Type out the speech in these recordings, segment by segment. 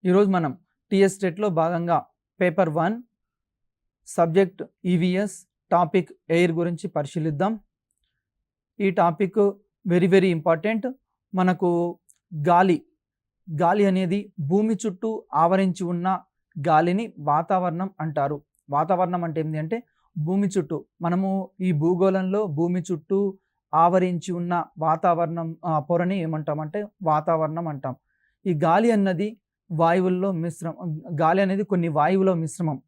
ఈరోజు మనం టీఎస్ టెట్లో భాగంగా paper 1 subject EVS topic air గురించి పరిశీలిద్దాం. ఈ టాపిక్ వెరీ ఇంపార్టెంట్. మనకు గాలి అనేది భూమి చుట్టూ ఆవరించి ఉన్న గాలిని వాతావరణం అంటారు. వాతావరణం అంటే ఏంటి అంటే భూమి చుట్టూ, మనము ఈ భూగోళంలో భూమి చుట్టూ ఆవరించి ఉన్న వాతావరణం పొరని ఏమంటామంటే వాతావరణం అంటాం. ఈ గాలి అన్నది వాయువుల్లో మిశ్రమం. గాలి అనేది కొన్ని వాయువుల మిశ్రమం.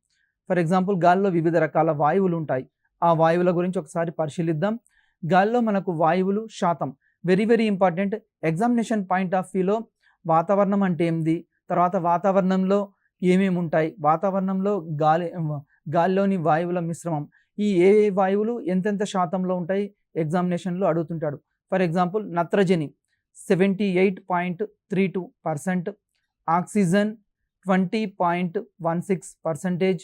ఫర్ ఎగ్జాంపుల్ గాలిలో వివిధ రకాల వాయువులు ఉంటాయి. ఆ వాయువుల గురించి ఒకసారి పరిశీలిద్దాం. గాలిలో మనకు వాయువులు శాతం very important. Examination point of వ్యూలో వాతావరణం అంటే ఏంది, తర్వాత వాతావరణంలో ఏమేమి ఉంటాయి, వాతావరణంలో గాలిలోని వాయువుల మిశ్రమం, ఈ ఏ వాయువులు ఎంతెంత శాతంలో ఉంటాయి ఎగ్జామినేషన్లో అడుగుతుంటాడు. ఫర్ ఎగ్జాంపుల్ నత్రజని 78.32%, ఆక్సిజన్ 20.16%,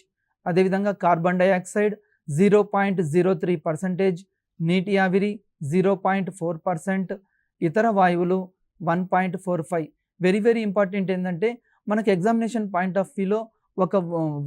అదేవిధంగా కార్బన్ డైఆక్సైడ్ 0.03%, నీటి ఆవిరి 0.4%, ఇతర వాయువులు 1.45. వెరీ ఇంపార్టెంట్ ఏంటంటే మనకి ఎగ్జామినేషన్ పాయింట్ ఆఫ్ వ్యూలో ఒక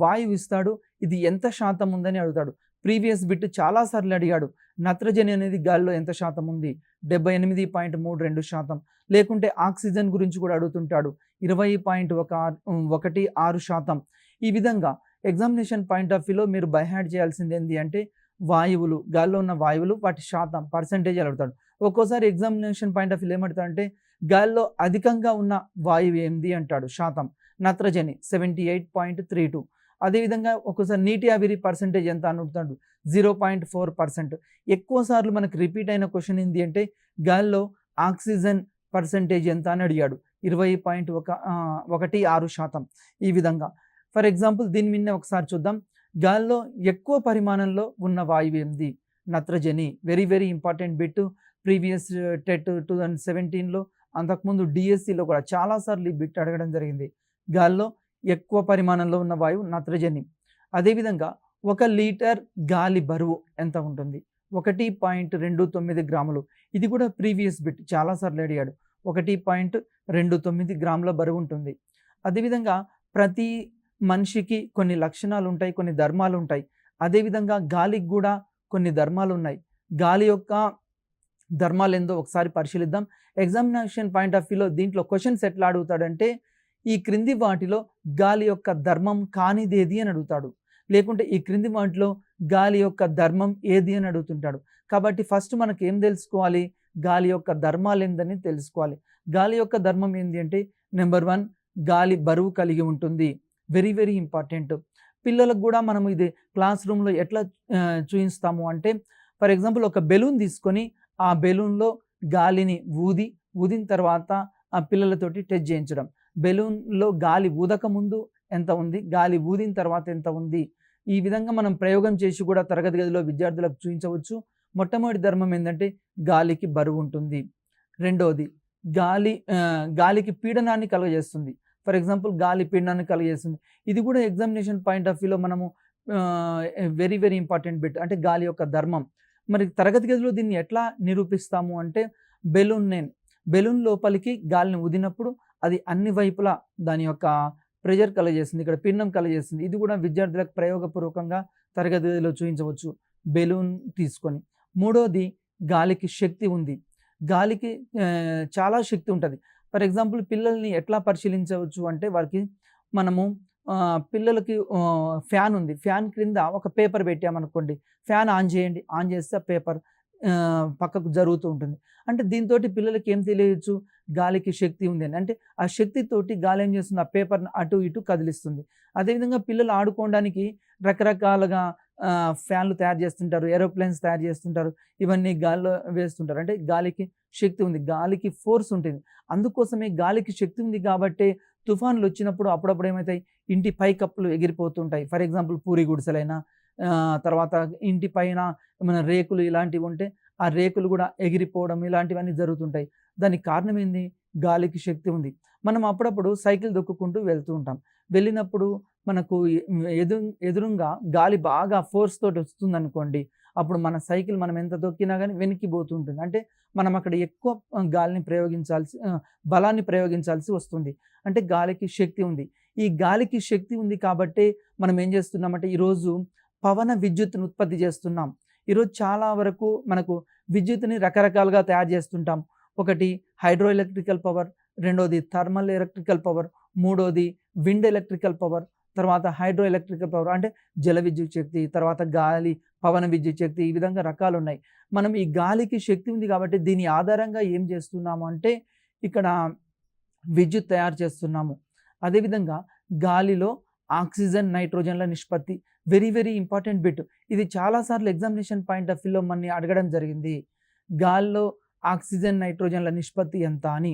వాయువు ఇస్తాడు, ఇది ఎంత శాతం ఉందని అడుగుతాడు. ప్రీవియస్ బిట్ చాలాసార్లు అడిగాడు. నత్రజని అనేది గాలిలో ఎంత శాతం ఉంది, 78.32%. లేకుంటే ఆక్సిజన్ గురించి కూడా అడుగుతుంటాడు, 20.16%. ఈ విధంగా ఎగ్జామినేషన్ పాయింట్ ఆఫ్ వ్యూలో మీరు బైహార్ట్ చేయాల్సింది ఏంటి అంటే వాయువులు, గాలిలో ఉన్న వాయువులు వాటి శాతం పర్సంటేజ్ అడుగుతాడు. ఒక్కోసారి ఎగ్జామినేషన్ పాయింట్ ఆఫ్ వ్యూ ఏమడుతాడంటే గాలిలో అధికంగా ఉన్న వాయువు ఏంది అంటాడు, శాతం. నత్రజని 78.32. అదేవిధంగా ఒక్కోసారి నీటి ఆవిరి పర్సంటేజ్ ఎంత అని అడుగుతాడు, 0.4%. ఎక్కువ సార్లు మనకు రిపీట్ అయిన క్వశ్చన్ ఏంటి అంటే గాలిలో ఆక్సిజన్ పర్సంటేజ్ ఎంత అని అడిగాడు, 20.16%. ఈ విధంగా ఫర్ ఎగ్జాంపుల్ దీని మీద ఒకసారి చూద్దాం. గాలిలో ఎక్కువ పరిమాణంలో ఉన్న వాయువు ఏంది, నత్రజని. Very important bit. Previous TET 2017లో, అంతకుముందు డిఎస్సిలో కూడా చాలాసార్లు ఈ బిట్ అడగడం జరిగింది. గాలిలో ఎక్కువ పరిమాణంలో ఉన్న వాయువు నత్రజని. అదేవిధంగా 1 లీటర్ గాలి బరువు ఎంత ఉంటుంది, 1.29 గ్రాములు. ఇది కూడా ప్రీవియస్ బిట్ చాలాసార్లు అడిగాడు. 1.29 గ్రాముల బరువు ఉంటుంది. అదేవిధంగా ప్రతి మనిషికి కొన్ని లక్షణాలు ఉంటాయి, కొన్ని ధర్మాలు ఉంటాయి. అదేవిధంగా గాలికి కూడా కొన్ని ధర్మాలు ఉన్నాయి. గాలి యొక్క ధర్మాలు ఏందో ఒకసారి పరిశీలిద్దాం. ఎగ్జామినేషన్ పాయింట్ ఆఫ్ వ్యూలో దీంట్లో క్వశ్చన్స్ ఎట్లా అడుగుతాడంటే ఈ క్రింది వాటిలో గాలి యొక్క ధర్మం కానిదేది అని అడుగుతాడు, లేకుంటే ఈ క్రింది వాటిలో గాలి యొక్క ధర్మం ఏది అని అడుగుతుంటాడు. కాబట్టి ఫస్ట్ మనకు ఏం తెలుసుకోవాలి, గాలి యొక్క ధర్మాలు ఏందని తెలుసుకోవాలి. గాలి యొక్క ధర్మం ఏంటి అంటే నెంబర్ 1, గాలి బరువు కలిగి ఉంటుంది. Very important. పిల్లలకు కూడా మనం ఇది క్లాస్ రూమ్లో ఎట్లా చూపిస్తాము అంటే ఫర్ ఎగ్జాంపుల్ ఒక బెలూన్ తీసుకొని ఆ బెలూన్లో గాలిని ఊదిన తర్వాత ఆ పిల్లలతోటి టెస్ట్ చేయించడం. బెలూన్లో గాలి ఊదక ముందు ఎంత ఉంది, గాలి ఊదిన తర్వాత ఎంత ఉంది. ఈ విధంగా మనం ప్రయోగం చేసి కూడా తరగతి గదిలో విద్యార్థులకు చూపించవచ్చు. మొట్టమొదటి ధర్మం ఏంటంటే గాలికి బరువు ఉంటుంది. రెండవది గాలికి పీడనాన్ని కలుగజేస్తుంది. ఫర్ ఎగ్జాంపుల్ గాలి పీడనాన్ని కలుగజేస్తుంది. ఇది కూడా ఎగ్జామినేషన్ పాయింట్ ఆఫ్ వ్యూలో మనము వెరీ ఇంపార్టెంట్ బిట్, అంటే గాలి యొక్క ధర్మం. మరి తరగతి గదిలో దీన్ని ఎట్లా నిరూపిస్తాము అంటే బెలూన్ లోపలికి గాలిని ఊదినప్పుడు అది అన్ని వైపులా దాని యొక్క ప్రెజర్ కలుగజేస్తుంది, ఇక్కడ పీడనం కలుగజేస్తుంది. ఇది కూడా విద్యార్థులకు ప్రయోగపూర్వకంగా తరగతి గదిలో చూపించవచ్చు బెలూన్ తీసుకొని. మూడోది గాలికి శక్తి ఉంది. గాలికి చాలా శక్తి ఉంటుంది. ఫర్ ఎగ్జాంపుల్ పిల్లల్ని ఎట్లా పరిశీలించవచ్చు అంటే వారికి మనము పిల్లలకి ఫ్యాన్ ఉంది, ఫ్యాన్ క్రింద ఒక పేపర్ పెట్టామనుకోండి, ఫ్యాన్ ఆన్ చేయండి, ఆన్ చేస్తే పేపర్ పక్కకు జరుగుతూ ఉంటుంది. అంటే దీంతో పిల్లలకి ఏం తెలియచ్చు, గాలికి శక్తి ఉంది అని. అంటే ఆ శక్తితోటి గాలి ఏం చేస్తుంది, ఆ పేపర్ని అటు ఇటు కదిలిస్తుంది. అదేవిధంగా పిల్లలు ఆడుకోవడానికి రకరకాలుగా ఫ్యాన్లు తయారు చేస్తుంటారు, ఏరోప్లేన్స్ తయారు చేస్తుంటారు, ఇవన్నీ గాలిలో వేస్తుంటారు. అంటే గాలికి శక్తి ఉంది, గాలికి ఫోర్స్ ఉంటుంది. అందుకోసమే గాలికి శక్తి ఉంది కాబట్టి తుఫాన్లు వచ్చినప్పుడు అప్పుడప్పుడు ఏమవుతాయి, ఇంటి పైకప్పులు ఎగిరిపోతుంటాయి. ఫర్ ఎగ్జాంపుల్ పూరి గుడిసెలైనా, తర్వాత ఇంటి పైన మన రేకులు ఇలాంటివి ఉంటే ఆ రేకులు కూడా ఎగిరిపోవడం ఇలాంటివన్నీ జరుగుతుంటాయి. దానికి కారణం ఏంది, గాలికి శక్తి ఉంది. మనం అప్పుడప్పుడు సైకిల్ దొక్కుకుంటూ వెళ్తూ ఉంటాం. వెళ్ళినప్పుడు మనకు ఎదురుగా గాలి బాగా ఫోర్స్ తోటి వస్తుంది అనుకోండి, అప్పుడు మన సైకిల్ మనం ఎంత తొక్కినా కానీ వెనక్కిపోతుంటుంది. అంటే మనం అక్కడ ఎక్కువ గాలిని బలాన్ని ప్రయోగించాల్సి వస్తుంది. అంటే గాలికి శక్తి ఉంది. ఈ గాలికి శక్తి ఉంది కాబట్టే మనం ఏం చేస్తున్నామంటే ఈరోజు పవన విద్యుత్తును ఉత్పత్తి చేస్తున్నాం. ఈరోజు చాలా వరకు మనకు విద్యుత్తుని రకరకాలుగా తయారు చేస్తుంటాం. ఒకటి హైడ్రో ఎలక్ట్రికల్ పవర్, రెండోది థర్మల్ ఎలక్ట్రికల్ పవర్, మూడోది విండ్ ఎలక్ట్రికల్ పవర్, తర్వాత హైడ్రో ఎలక్ట్రికల్ పవర్ అంటే జల విద్యుత్ శక్తి, తర్వాత గాలి పవన విద్యుత్ శక్తి, ఈ విధంగా రకాలు ఉన్నాయి. మనం ఈ గాలికి శక్తి ఉంది కాబట్టి దీని ఆధారంగా ఏం చేస్తున్నాము అంటే ఇక్కడ విద్యుత్ తయారు చేస్తున్నాము. అదేవిధంగా గాలిలో ఆక్సిజన్ నైట్రోజన్ల నిష్పత్తి వెరీ వెరీ ఇంపార్టెంట్ బిట్. ఇది చాలాసార్లు ఎగ్జామినేషన్ పాయింట్ ఆఫ్ వ్యూలో మనని అడగడం జరిగింది. గాలిలో ఆక్సిజన్ నైట్రోజన్ల నిష్పత్తి ఎంత అని.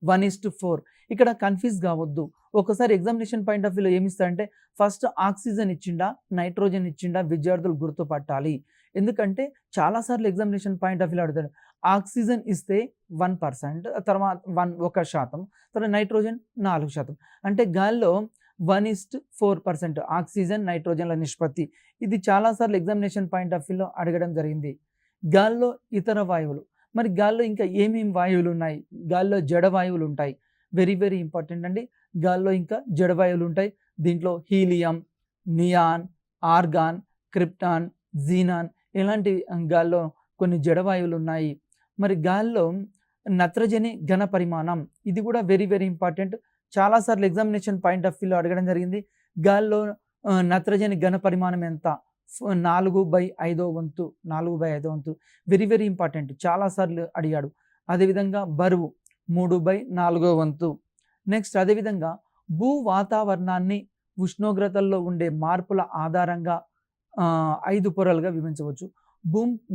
1:4. ఇక్కడ కన్ఫ్యూజ్ కావద్దు. ఒకసారి ఎగ్జామినేషన్ పాయింట్ ఆఫ్ వ్యూలో ఏమిస్తారంటే ఫస్ట్ ఆక్సిజన్ ఇచ్చిండా నైట్రోజన్ ఇచ్చిండా విద్యార్థులు గుర్తుపట్టాలి. ఎందుకంటే చాలాసార్లు ఎగ్జామినేషన్ పాయింట్ ఆఫ్ వ్యూలో అడుగుతాడు. ఆక్సిజన్ ఇస్తే 1%, తర్వాత 1%, తర్వాత నైట్రోజన్ 4%. అంటే గాలిలో 1:4% ఆక్సిజన్ నైట్రోజన్ల నిష్పత్తి. ఇది చాలాసార్లు ఎగ్జామినేషన్ పాయింట్ ఆఫ్ వ్యూలో అడగడం జరిగింది. గాల్లో ఇతర వాయువులు, మరి గాల్లో ఇంకా ఏమేమి వాయువులు ఉన్నాయి? గాల్లో జడ వాయువులు ఉంటాయి. వెరీ వెరీ ఇంపార్టెంట్ అండి. గాల్లో ఇంకా జడ వాయువులు ఉంటాయి. దీంట్లో helium, neon, organ, krypton, xenon ఇలాంటి గాల్లో కొన్ని జడ వాయువులు ఉన్నాయి. మరి గాల్లో నత్రజని ఘన పరిమాణం, ఇది కూడా వెరీ వెరీ ఇంపార్టెంట్. చాలాసార్లు ఎగ్జామినేషన్ పాయింట్ ఆఫ్ వ్యూలో అడగడం జరిగింది. గాల్లో నత్రజని ఘన పరిమాణం ఎంత? 4/5 వంతు. 4/5 వంతు వెరీ వెరీ ఇంపార్టెంట్, చాలాసార్లు అడిగాడు. అదేవిధంగా బరువు 3/4 వంతు. నెక్స్ట్ అదేవిధంగా భూ వాతావరణాన్ని ఉష్ణోగ్రతల్లో ఉండే మార్పుల ఆధారంగా 5 పొరలుగా విభజించవచ్చు.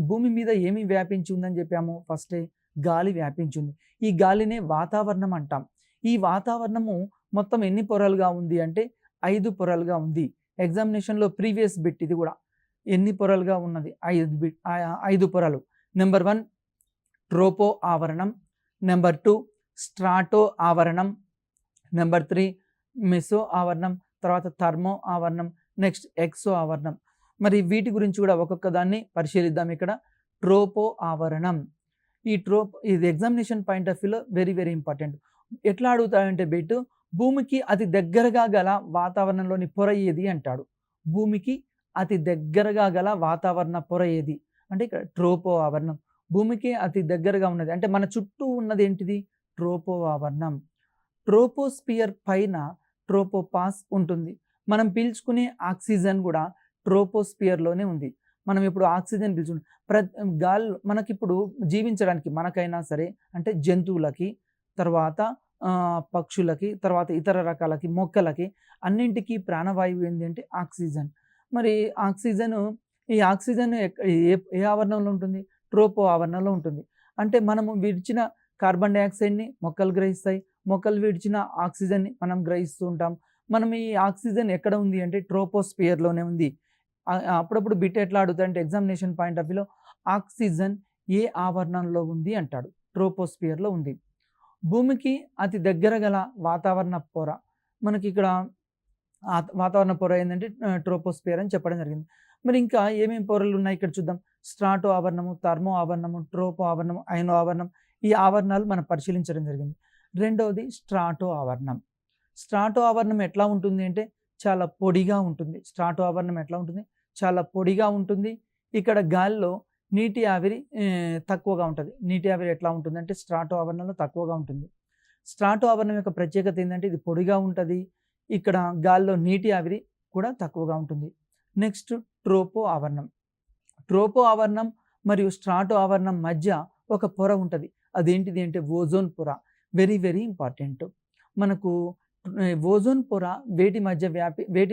భూమి మీద ఏమి వ్యాపించి ఉందని చెప్పాము? ఫస్టే గాలి వ్యాపించి ఉంది. ఈ గాలినే వాతావరణం అంటాం. ఈ వాతావరణము మొత్తం ఎన్ని పొరలుగా ఉంది అంటే 5 పొరలుగా ఉంది. ఎగ్జామినేషన్లో ప్రీవియస్ బిట్ ఇది కూడా. ఎన్ని పొరలుగా ఉన్నది? 5 పొరలు. నెంబర్ 1 ట్రోపో ఆవరణం, నెంబర్ 2 స్ట్రాటో ఆవరణం, నెంబర్ 3 మెసో ఆవరణం, తర్వాత థర్మో ఆవరణం, నెక్స్ట్ ఎక్సో ఆవరణం. మరి వీటి గురించి కూడా ఒక్కొక్క దాన్ని పరిశీలిద్దాం. ఇక్కడ ట్రోపో ఆవరణం. ఇది ఎగ్జామినేషన్ పాయింట్ ఆఫ్ వ్యూలో వెరీ వెరీ ఇంపార్టెంట్. ఎట్లా అడుగుతాడంటే బిట్, భూమికి అతి దగ్గరగా గల వాతావరణంలోని పొర ఏది అంటాడు. భూమికి అతి దగ్గరగా గల వాతావరణ పొర ఏది అంటే ఇక్కడ ట్రోపో ఆవరణం. భూమికి అతి దగ్గరగా ఉన్నది అంటే మన చుట్టూ ఉన్నది ఏంటిది? ట్రోపో ఆవరణం. ట్రోపోస్పియర్ పైన ట్రోపోపాస్ ఉంటుంది. మనం పీల్చుకునే ఆక్సిజన్ కూడా ట్రోపోస్పియర్లోనే ఉంది. మనం ఇప్పుడు ఆక్సిజన్ పీల్చుకున్నాం. గాలి మనకిప్పుడు జీవించడానికి, మనకైనా సరే అంటే జంతువులకి, తర్వాత పక్షులకి, తర్వాత ఇతర రకాలకి, మొక్కలకి అన్నింటికీ ప్రాణవాయువు ఏంటంటే ఆక్సిజన్. మరి ఈ ఆక్సిజన్ ఏ ఆవరణంలో ఉంటుంది? ట్రోపో ఆవరణంలో ఉంటుంది. అంటే మనము విడిచిన కార్బన్ డైఆక్సైడ్ని మొక్కలు గ్రహిస్తాయి, మొక్కలు విడిచిన ఆక్సిజన్ని మనం గ్రహిస్తూ ఉంటాం. మనం ఈ ఆక్సిజన్ ఎక్కడ ఉంది అంటే ట్రోపోస్పియర్లోనే ఉంది. అప్పుడప్పుడు బిట్ ఎట్లా అడుగుతాయంటే ఎగ్జామినేషన్ పాయింట్ ఆఫ్ వ్యూలో ఆక్సిజన్ ఏ ఆవరణంలో ఉంది అంటాడు. ట్రోపోస్పియర్లో ఉంది. భూమికి అతి దగ్గర గల వాతావరణ పొర, మనకి ఇక్కడ వాతావరణ పొర ఏంటంటే ట్రోపోస్పియర్ అని చెప్పడం జరిగింది. మరి ఇంకా ఏమేమి పొరలు ఉన్నాయి ఇక్కడ చూద్దాం. స్ట్రాటో ఆవరణము, థర్మో ఆవరణము, ట్రోపో ఆవరణము, అయనో ఆవరణం, ఈ ఆవరణాలు మనం పరిశీలించడం జరిగింది. రెండవది స్ట్రాటో ఆవరణం. స్ట్రాటో ఆవరణం ఎట్లా ఉంటుంది అంటే చాలా పొడిగా ఉంటుంది. స్ట్రాటో ఆవరణం ఎట్లా ఉంటుంది? చాలా పొడిగా ఉంటుంది. ఇక్కడ గాలిలో నీటి ఆవిరి తక్కువగా ఉంటుంది. నీటి ఆవిరి ఎట్లా ఉంటుంది అంటే స్ట్రాటో ఆవరణంలో తక్కువగా ఉంటుంది. స్ట్రాటో ఆవరణం యొక్క ప్రత్యేకత ఏంటంటే ఇది పొడిగా ఉంటుంది. ఇక్కడ గాలిలో నీటి ఆవిరి కూడా తక్కువగా ఉంటుంది. నెక్స్ట్ ట్రోపో ఆవరణం. ట్రోపో ఆవరణం మరియు స్ట్రాటో ఆవరణం మధ్య ఒక పొర ఉంటుంది. అదేంటిది అంటే ఓజోన్ పొర. Very very important. మనకు ఓజోన్ పొర వేటి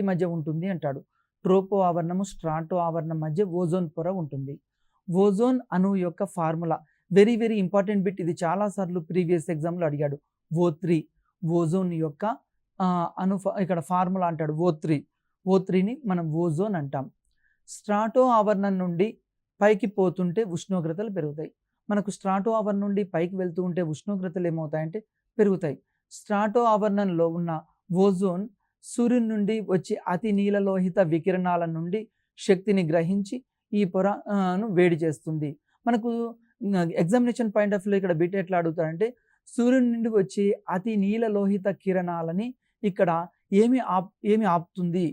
మధ్య ఉంటుంది అంటాడు. ట్రోపో ఆవరణము, స్ట్రాటో ఆవరణం మధ్య ఓజోన్ పొర ఉంటుంది. ఓజోన్ అణువు యొక్క formula very very important bit. ఇది చాలాసార్లు ప్రీవియస్ ఎగ్జామ్లో అడిగాడు. O3 ఓజోన్ యొక్క ఇక్కడ ఫార్ములా అంటాడు. O3ని మనం ఓజోన్ అంటాం. స్ట్రాటో ఆవరణం నుండి పైకి పోతుంటే ఉష్ణోగ్రతలు పెరుగుతాయి. మనకు స్ట్రాటో ఆవరణం నుండి పైకి వెళ్తూ ఉంటే ఉష్ణోగ్రతలు ఏమవుతాయంటే పెరుగుతాయి. స్ట్రాటో ఆవరణంలో ఉన్న ఓజోన్ సూర్యుని నుండి వచ్చి అతి నీలలోహిత వికిరణాల నుండి శక్తిని గ్రహించి ఈ పొర ను వేడి చేస్తుంది. మనకు ఎగ్జామినేషన్ పాయింట్ ఆఫ్ వ్యూలో ఇక్కడ బిట్ ఎట్లా అడుగుతారంటే సూర్యుని నుండి వచ్చే అతి నీలలోహిత కిరణాలని ఇక్కడ ఏమి ఆపుతుంది?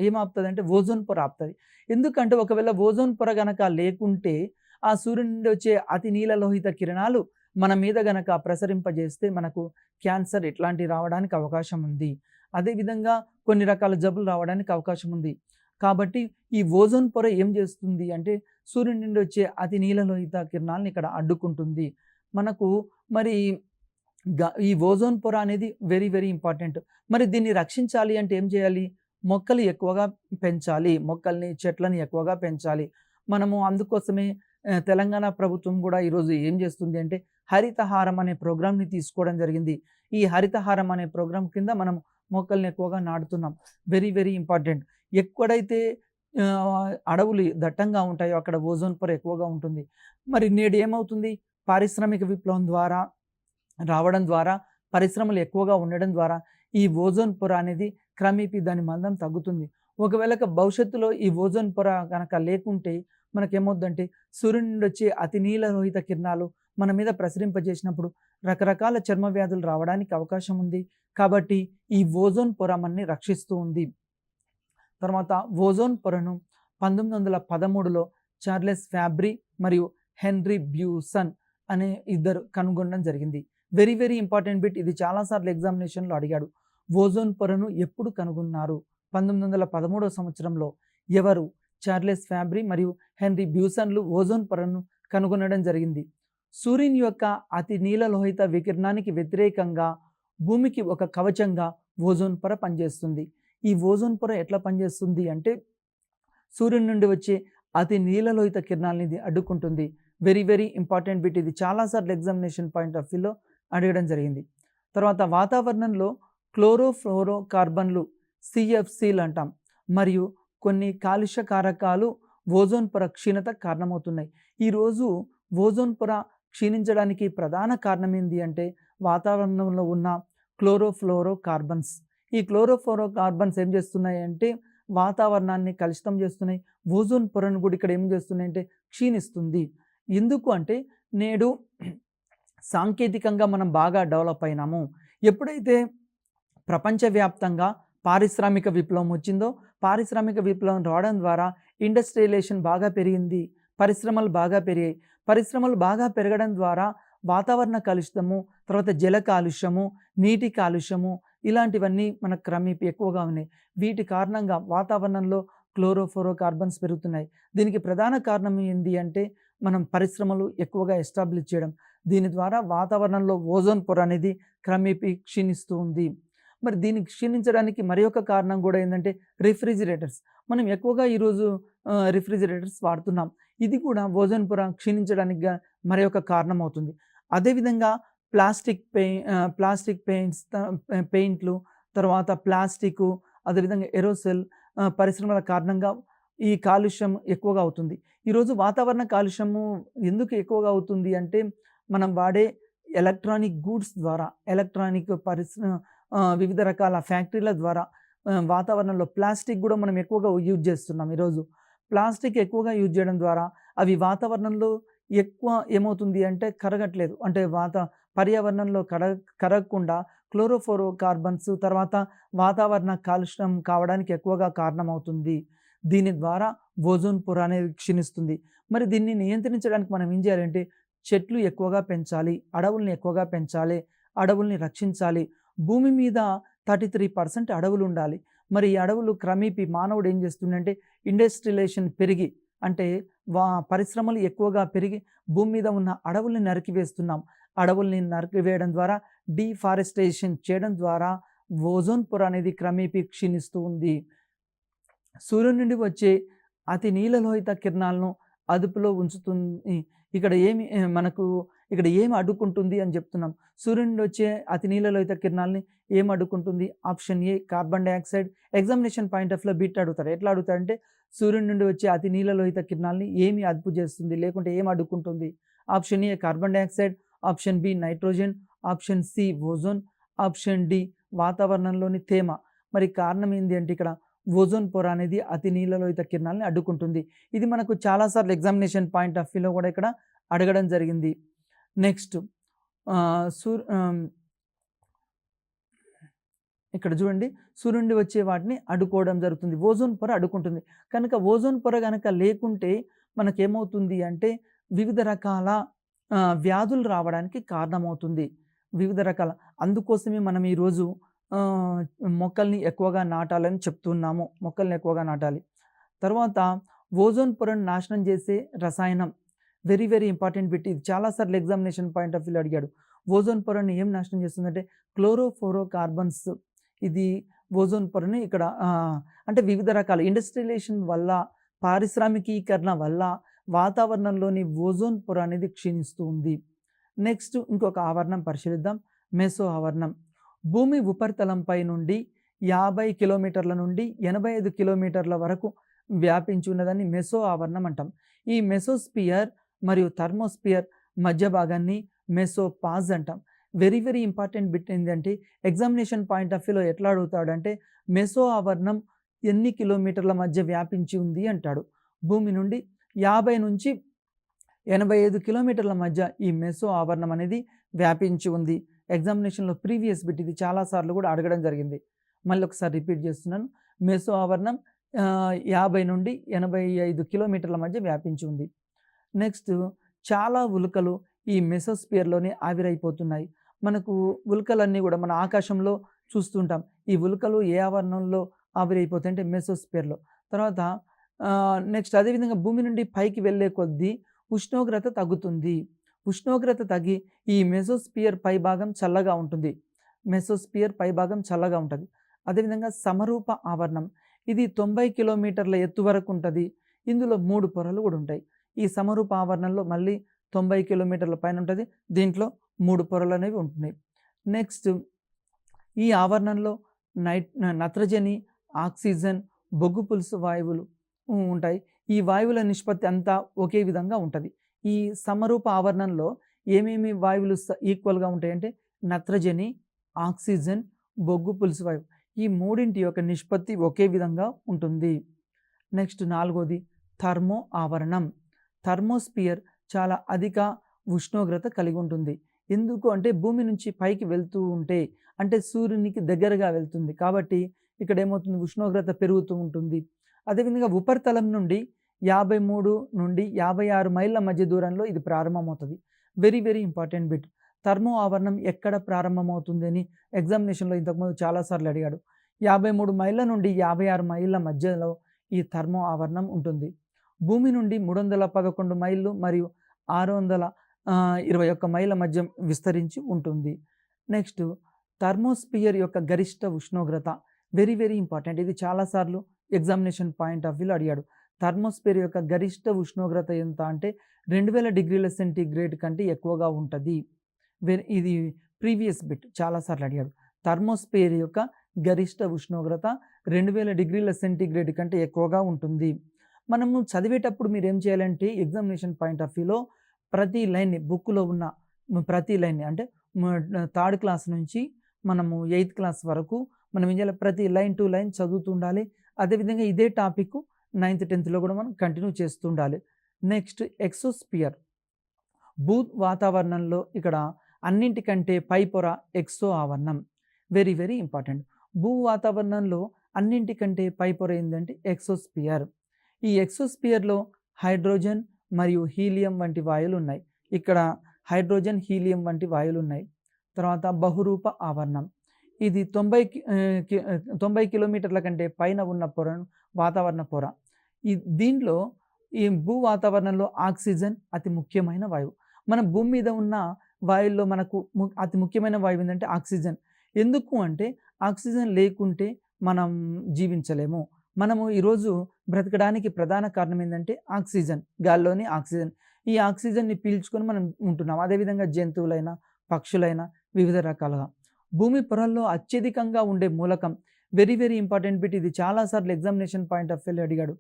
ఏమి ఆపుతదంటే ఓజోన్ పొర ఆపుతది. ఎందుకంటే ఒకవేళ ఓజోన్ పొర గనక లేకుంటే ఆ సూర్యుని నుండి వచ్చే అతి నీలలోహిత కిరణాలు మన మీద గనక ప్రసరింపజేస్తే మనకు క్యాన్సర్ ఇట్లాంటివి రావడానికి అవకాశం ఉంది. అదేవిధంగా కొన్ని రకాల జబ్బులు రావడానికి అవకాశం ఉంది. కాబట్టి ఈ ఓజోన్ పొర ఏం చేస్తుంది అంటే సూర్యుని నుండి వచ్చే అతి నీలలోహిత కిరణాలను ఇక్కడ అడ్డుకుంటుంది. మనకు మరి ఈ ఓజోన్ పొర అనేది వెరీ వెరీ ఇంపార్టెంట్. మరి దీన్ని రక్షించాలి అంటే ఏం చేయాలి? మొక్కలు ఎక్కువగా పెంచాలి. మొక్కల్ని, చెట్లని ఎక్కువగా పెంచాలి. మనము అందుకోసమే తెలంగాణ ప్రభుత్వం కూడా ఈరోజు ఏం చేస్తుంది అంటే హరితహారం అనే ప్రోగ్రామ్‌ని తీసుకోవడం జరిగింది. ఈ హరితహారం అనే ప్రోగ్రామ్ కింద మనం మొక్కల్ని ఎక్కువగా నాటుతున్నాం. Very very important. ఎక్కడైతే అడవులు దట్టంగా ఉంటాయో అక్కడ ఓజోన్ పొర ఎక్కువగా ఉంటుంది. మరి నేడు ఏమవుతుంది? పారిశ్రామిక విప్లవం ద్వారా రావడం ద్వారా, పరిశ్రమలు ఎక్కువగా ఉండడం ద్వారా ఈ ఓజోన్ పొర అనేది క్రమేపీ దాని మందం తగ్గుతుంది. ఒకవేళ భవిష్యత్తులో ఈ ఓజోన్ పొర గనక లేకుంటే మనకేమవుద్దంటే సూర్యుని నుండి వచ్చే అతి నీలలోహిత కిరణాలు మన మీద ప్రసరింపజేసినప్పుడు రకరకాల చర్మ వ్యాధులు రావడానికి అవకాశం ఉంది. కాబట్టి ఈ ఓజోన్ పొర మనని రక్షిస్తూ ఉంది. తర్వాత ఓజోన్ పొరను 1913లో చార్లెస్ ఫ్యాబ్రీ మరియు హెన్రీ బ్యూసన్ అనే ఇద్దరు కనుగొనడం జరిగింది. Very very important bit. ఇది చాలాసార్లు ఎగ్జామినేషన్లో అడిగాడు. ఓజోన్ పొరను ఎప్పుడు కనుగొన్నారు? 1913వ సంవత్సరంలో ఎవరు? చార్లెస్ ఫ్యాబ్రీ మరియు హెన్రీ బ్యూసన్లు ఓజోన్ పొరను కనుగొనడం జరిగింది. సూర్యుని యొక్క అతి నీలలోహిత వికిరణానికి వ్యతిరేకంగా భూమికి ఒక కవచంగా ఓజోన్ పొర పనిచేస్తుంది. ఈ ఓజోన్ పొర ఎట్లా పనిచేస్తుంది అంటే సూర్యుని నుండి వచ్చే అతి నీలలోహిత కిరణాలని ఇది అడ్డుకుంటుంది. Very very important bit. ఇది చాలాసార్లు ఎగ్జామినేషన్ పాయింట్ ఆఫ్ వ్యూలో అడగడం జరిగింది. తర్వాత వాతావరణంలో క్లోరోఫ్లోరో కార్బన్లు సిఎఫ్సిలు అంటాం మరియు కొన్ని కాలుష్య కారకాలు ఓజోన్ పొర క్షీణత కారణమవుతున్నాయి. ఈరోజు ఓజోన్ పొర క్షీణించడానికి ప్రధాన కారణం ఏంటి అంటే వాతావరణంలో ఉన్న క్లోరోఫ్లోరో కార్బన్స్. ఈ క్లోరోఫ్లోరో కార్బన్స్ ఏం చేస్తున్నాయి అంటే వాతావరణాన్ని కలుషితం చేస్తున్నాయి. ఓజోన్ పొరను కూడా ఇక్కడ ఏం చేస్తున్నాయి అంటే క్షీణిస్తుంది. ఎందుకు అంటే నేడు సాంకేతికంగా మనం బాగా డెవలప్ అయినాము. ఎప్పుడైతే ప్రపంచవ్యాప్తంగా పారిశ్రామిక విప్లవం వచ్చిందో పారిశ్రామిక విప్లవం రావడం ద్వారా ఇండస్ట్రియలైజేషన్ బాగా పెరిగింది. పరిశ్రమలు బాగా పెరిగాయి. పరిశ్రమలు బాగా పెరగడం ద్వారా వాతావరణ కాలుష్యము, తర్వాత జల కాలుష్యము, నీటి కాలుష్యము ఇలాంటివన్నీ మనకు క్రమేపీ ఎక్కువగా ఉన్నాయి. వీటి కారణంగా వాతావరణంలో క్లోరోఫ్లోరో కార్బన్స్ పెరుగుతున్నాయి. దీనికి ప్రధాన కారణం ఏంటి అంటే మనం పరిశ్రమలు ఎక్కువగా ఎస్టాబ్లిష్ చేయడం. దీని ద్వారా వాతావరణంలో ఓజోన్ పొర అనేది క్రమేపీ క్షీణిస్తూ ఉంది. మరి దీన్ని క్షీణించడానికి మరి ఒక కారణం కూడా ఏంటంటే రిఫ్రిజిరేటర్స్. మనం ఎక్కువగా ఈరోజు రిఫ్రిజిరేటర్స్ వాడుతున్నాం. ఇది కూడా ఓజోన్ పొర క్షీణించడానికి మరి ఒక కారణం అవుతుంది. అదేవిధంగా ప్లాస్టిక్ పెయింట్లు, తర్వాత ప్లాస్టిక్, అదేవిధంగా ఏరోసెల్ పరిశ్రమల కారణంగా ఈ కాలుష్యం ఎక్కువగా అవుతుంది. ఈరోజు వాతావరణ కాలుష్యము ఎందుకు ఎక్కువగా అవుతుంది అంటే మనం వాడే ఎలక్ట్రానిక్ గూడ్స్ ద్వారా, వివిధ రకాల ఫ్యాక్టరీల ద్వారా వాతావరణంలో ప్లాస్టిక్ కూడా మనం ఎక్కువగా యూజ్ చేస్తున్నాం. ఈరోజు ప్లాస్టిక్ ఎక్కువగా యూజ్ చేయడం ద్వారా అవి వాతావరణంలో ఎక్కువ ఏమవుతుంది అంటే కరగట్లేదు. అంటే పర్యావరణంలో కరగకుండా క్లోరోఫ్లోరో కార్బన్స్ తర్వాత వాతావరణ కాలుష్యం కావడానికి ఎక్కువగా కారణమవుతుంది. దీని ద్వారా ఓజోన్ పొర అనేది క్షీణిస్తుంది. మరి దీన్ని నియంత్రించడానికి మనం ఏం చేయాలంటే చెట్లు ఎక్కువగా పెంచాలి, అడవుల్ని ఎక్కువగా పెంచాలి, అడవుల్ని రక్షించాలి. భూమి మీద 33% అడవులు ఉండాలి. మరి ఈ అడవులు క్రమేపీ మానవుడు ఏం చేస్తుందంటే ఇండస్ట్రియలైజేషన్ పెరిగి అంటే పరిశ్రమలు ఎక్కువగా పెరిగి భూమి మీద ఉన్న అడవుల్ని నరికివేస్తున్నాం. అడవుల్ని నరికివేయడం ద్వారా డీఫారెస్టేషన్ చేయడం ద్వారా ఓజోన్ పొర అనేది క్రమేపీ క్షీణిస్తూ ఉంది. సూర్యుడి నుండి వచ్చే అతి నీలలోహిత కిరణాలను అదుపులో ఉంచుతుంది. ఇక్కడ ఏమి అడ్డుకుంటుంది అని చెప్తున్నాం. సూర్యుడి నుండి వచ్చే అతి నీలలోహిత కిరణాలని ఏం అడ్డుకుంటుంది? Option A carbon dioxide. Examination point of వ్యూలో బిట్ అడుగుతారు. ఎట్లా అడుగుతారంటే సూర్యుడి నుండి వచ్చే అతి నీలలోహిత కిరణాలని ఏమి అదుపు చేస్తుంది లేకుంటే ఏం అడ్డుకుంటుంది? Option A carbon dioxide, option B nitrogen, option C ozone, option D వాతావరణంలోని తేమ. మరి కారణం ఏంటి అంటే ఇక్కడ ఓజోన్ పొర అనేది అతి నీలలోహిత కిరణాలని అడ్డుకుంటుంది. ఇది మనకు చాలా సార్లు ఎగ్జామినేషన్ పాయింట్ ఆఫ్ వ్యూలో కూడా ఇక్కడ అడగడం జరిగింది. నెక్స్ట్ ఇక్కడ చూడండి, సూర్యుడి నుండి వచ్చే వాటిని అడ్డుకోవడం జరుగుతుంది. ఓజోన్ పొర అడ్డుకుంటుంది. కనుక ఓజోన్ పొర కనుక లేకుంటే మనకేమవుతుంది అంటే వివిధ రకాల వ్యాధులు రావడానికి కారణమవుతుంది. వివిధ రకాల అందుకోసమే మనం ఈరోజు మొక్కల్ని ఎక్కువగా నాటాలని చెప్తున్నాము. మొక్కల్ని ఎక్కువగా నాటాలి. తర్వాత ఓజోన్ పొరను నాశనం చేసే రసాయనం వెరీ వెరీ ఇంపార్టెంట్ బిట్. ఇది చాలాసార్లు ఎగ్జామినేషన్ పాయింట్ ఆఫ్ వ్యూలో అడిగాడు. ఓజోన్ పొరను ఏం నాశనం చేస్తుందంటే క్లోరోఫ్లోరోకార్బన్స్. ఇది ఓజోన్ పొరని ఇక్కడ అంటే వివిధ రకాల ఇండస్ట్రియలైజేషన్ వల్ల, పారిశ్రామికీకరణ వల్ల వాతావరణంలోని ఓజోన్ పొర అనేది క్షీణిస్తూ ఉంది. నెక్స్ట్ ఇంకొక ఆవరణం పరిశీలిద్దాం, మెసో ఆవరణం. భూమి ఉపరితలంపై నుండి 50 కిలోమీటర్ల నుండి 85 కిలోమీటర్ల వరకు వ్యాపించి ఉన్నదాన్ని మెసో ఆవరణం అంటాం. ఈ మెసోస్పియర్ మరియు థర్మోస్పియర్ మధ్య భాగాన్ని మెసోపాజ్ అంటాం. వెరీ వెరీ ఇంపార్టెంట్ బిట్ ఏంటంటే ఎగ్జామినేషన్ పాయింట్ ఆఫ్ వ్యూలో ఎట్లా అడుగుతాడంటే మెసో ఆవరణం ఎన్ని కిలోమీటర్ల మధ్య వ్యాపించి ఉంది అంటాడు. భూమి నుండి 50 నుంచి 85 కిలోమీటర్ల మధ్య ఈ మెసో ఆవరణం అనేది వ్యాపించి ఉంది. ఎగ్జామినేషన్లో ప్రీవియస్ బిట్ ఇది చాలాసార్లు కూడా అడగడం జరిగింది. మళ్ళీ ఒకసారి రిపీట్ చేస్తున్నాను. మెసో ఆవరణం 50 నుండి 85 కిలోమీటర్ల మధ్య వ్యాపించి ఉంది. నెక్స్ట్ చాలా ఉల్కలు ఈ మెసోస్పియర్లోనే ఆవిరైపోతున్నాయి. మనకు ఉల్కలన్నీ కూడా మన ఆకాశంలో చూస్తుంటాం. ఈ ఉల్కలు ఏ ఆవరణంలో ఆవిరైపోతాయి అంటే మెసోస్పియర్లో. తర్వాత నెక్స్ట్ అదేవిధంగా భూమి నుండి పైకి వెళ్ళే కొద్దీ ఉష్ణోగ్రత తగ్గుతుంది. ఉష్ణోగ్రత తగ్గి ఈ మెసోస్పియర్ పైభాగం చల్లగా ఉంటుంది. మెసోస్పియర్ పైభాగం చల్లగా ఉంటుంది. అదేవిధంగా సమరూప ఆవరణం, ఇది 90 కిలోమీటర్ల ఎత్తు వరకు ఉంటుంది. ఇందులో 3 పొరలు కూడా ఉంటాయి. ఈ సమరూప ఆవరణంలో మళ్ళీ 90 కిలోమీటర్ల పైన ఉంటుంది. దీంట్లో 3 పొరలు అనేవి ఉంటున్నాయి. నెక్స్ట్ ఈ ఆవరణంలో నత్రజని, ఆక్సిజన్, బొగ్గు పులుసు వాయువులు ఉంటాయి. ఈ వాయువుల నిష్పత్తి అంతా ఒకే విధంగా ఉంటుంది. ఈ సమరూప ఆవరణంలో ఏమేమి వాయువులు ఈక్వల్గా ఉంటాయంటే నత్రజని, ఆక్సిజన్, బొగ్గు పులుసు వాయువు, ఈ మూడింటి యొక్క నిష్పత్తి ఒకే విధంగా ఉంటుంది. నెక్స్ట్ 4వది థర్మో ఆవరణం. థర్మోస్పియర్ చాలా అధిక ఉష్ణోగ్రత కలిగి ఉంటుంది. ఎందుకు అంటే భూమి నుంచి పైకి వెళ్తూ ఉంటే అంటే సూర్యునికి దగ్గరగా వెళ్తుంది కాబట్టి ఇక్కడ ఏమవుతుంది, ఉష్ణోగ్రత పెరుగుతూ ఉంటుంది. అదేవిధంగా ఉపరితలం నుండి 53 నుండి 56 మైళ్ళ మధ్య దూరంలో ఇది ప్రారంభమవుతుంది. Very very important bit. Thermo ఆవరణం ఎక్కడ ప్రారంభమవుతుంది అని ఎగ్జామినేషన్లో ఇంతకుముందు చాలాసార్లు అడిగాడు. 53 మైళ్ళ నుండి 56 మైళ్ళ మధ్యలో ఈ థర్మో ఆవరణం ఉంటుంది. భూమి నుండి 311 మైళ్ళు మరియు 621 మైళ్ళ మధ్య విస్తరించి ఉంటుంది. నెక్స్ట్ థర్మోస్పియర్ యొక్క గరిష్ట ఉష్ణోగ్రత వెరీ వెరీ ఇంపార్టెంట్. ఇది చాలాసార్లు ఎగ్జామినేషన్ పాయింట్ ఆఫ్ వ్యూలో అడిగాడు. థర్మోస్పియర్ యొక్క గరిష్ట ఉష్ణోగ్రత ఎంత అంటే 2000 డిగ్రీల సెంటీగ్రేడ్ కంటే ఎక్కువగా ఉంటుంది. ఇది ప్రీవియస్ బిట్ చాలాసార్లు అడిగాడు. థర్మోస్పియర్ యొక్క గరిష్ట ఉష్ణోగ్రత 2000 డిగ్రీల సెంటీగ్రేడ్ కంటే ఎక్కువగా ఉంటుంది. మనము చదివేటప్పుడు మీరు ఏం చేయాలంటే ఎగ్జామినేషన్ పాయింట్ ఆఫ్ వ్యూలో ప్రతి లైన్ని, బుక్లో ఉన్న ప్రతి లైన్ని అంటే 3rd క్లాస్ నుంచి మనము 8th క్లాస్ వరకు మనం ఏం చేయాలి, ప్రతి లైన్ టు లైన్ చదువుతుండాలి. అదేవిధంగా ఇదే టాపిక్ 9th 10thలో కూడా మనం కంటిన్యూ చేస్తుండాలి. Next exosphere. భూ వాతావరణంలో ఇక్కడ అన్నింటికంటే పై పొర ఎక్సో ఆవరణం. Very very important. భూ వాతావరణంలో అన్నింటికంటే పై పొర ఏంటంటే ఎక్సోస్పియర్. ఈ ఎక్సోస్పియర్లో హైడ్రోజన్ మరియు హీలియం వంటి వాయువులు ఉన్నాయి. ఇక్కడ హైడ్రోజన్, హీలియం వంటి వాయువులు ఉన్నాయి. తర్వాత బహురూప ఆవరణం. ఇది 90 కిలోమీటర్ల కంటే పైన ఉన్న పొరను వాతావరణ పొర. దీంట్లో ఈ భూ వాతావరణంలో ఆక్సిజన్ అతి ముఖ్యమైన వాయువు. మన భూమి మీద ఉన్న వాయువుల్లో మనకు అతి ముఖ్యమైన వాయువు ఏంటంటే ఆక్సిజన్. ఎందుకు అంటే ఆక్సిజన్ లేకుంటే మనం జీవించలేము. మనము ఈరోజు బ్రతకడానికి ప్రధాన కారణం ఏంటంటే ఆక్సిజన్, గాల్లోని ఆక్సిజన్. ఈ ఆక్సిజన్ని పీల్చుకొని మనం ఉంటున్నాం. అదేవిధంగా జంతువులైనా, పక్షులైనా వివిధ రకాలుగా. భూమి పొరల్లో అత్యధికంగా ఉండే మూలకం వెరీ వెరీ ఇంపార్టెంట్ బిట్. ఇది చాలాసార్లు ఎగ్జామినేషన్ పాయింట్ ఆఫ్ వ్యూలో అడిగాడు.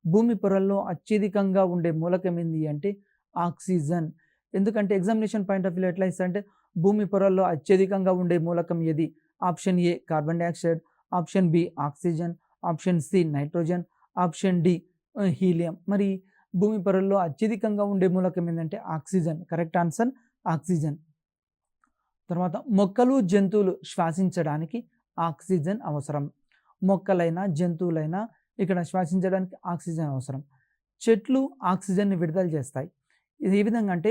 భూమి పొరల్లో అత్యధికంగా ఉండే మూలకం ఏంది అంటే ఆక్సిజన్. ఎందుకంటే ఎగ్జామినేషన్ పాయింట్ ఆఫ్ వ్యూలో ఎట్లా ఇస్తారంటే భూమి పొరల్లో అత్యధికంగా ఉండే మూలకం ఏది? Option A carbon dioxide, option B oxygen, option C nitrogen, option D helium. మరి భూమి పొరల్లో అత్యధికంగా ఉండే మూలకం ఏంటంటే ఆక్సిజన్. Correct answer oxygen. తర్వాత మొక్కలు జంతువులు శ్వాసించడానికి ఆక్సిజన్ అవసరం. మొక్కలైనా జంతువులైనా ఇక్కడ శ్వాసించడానికి ఆక్సిజన్ అవసరం. చెట్లు ఆక్సిజన్ని విడుదల చేస్తాయి. ఇది ఏ విధంగా అంటే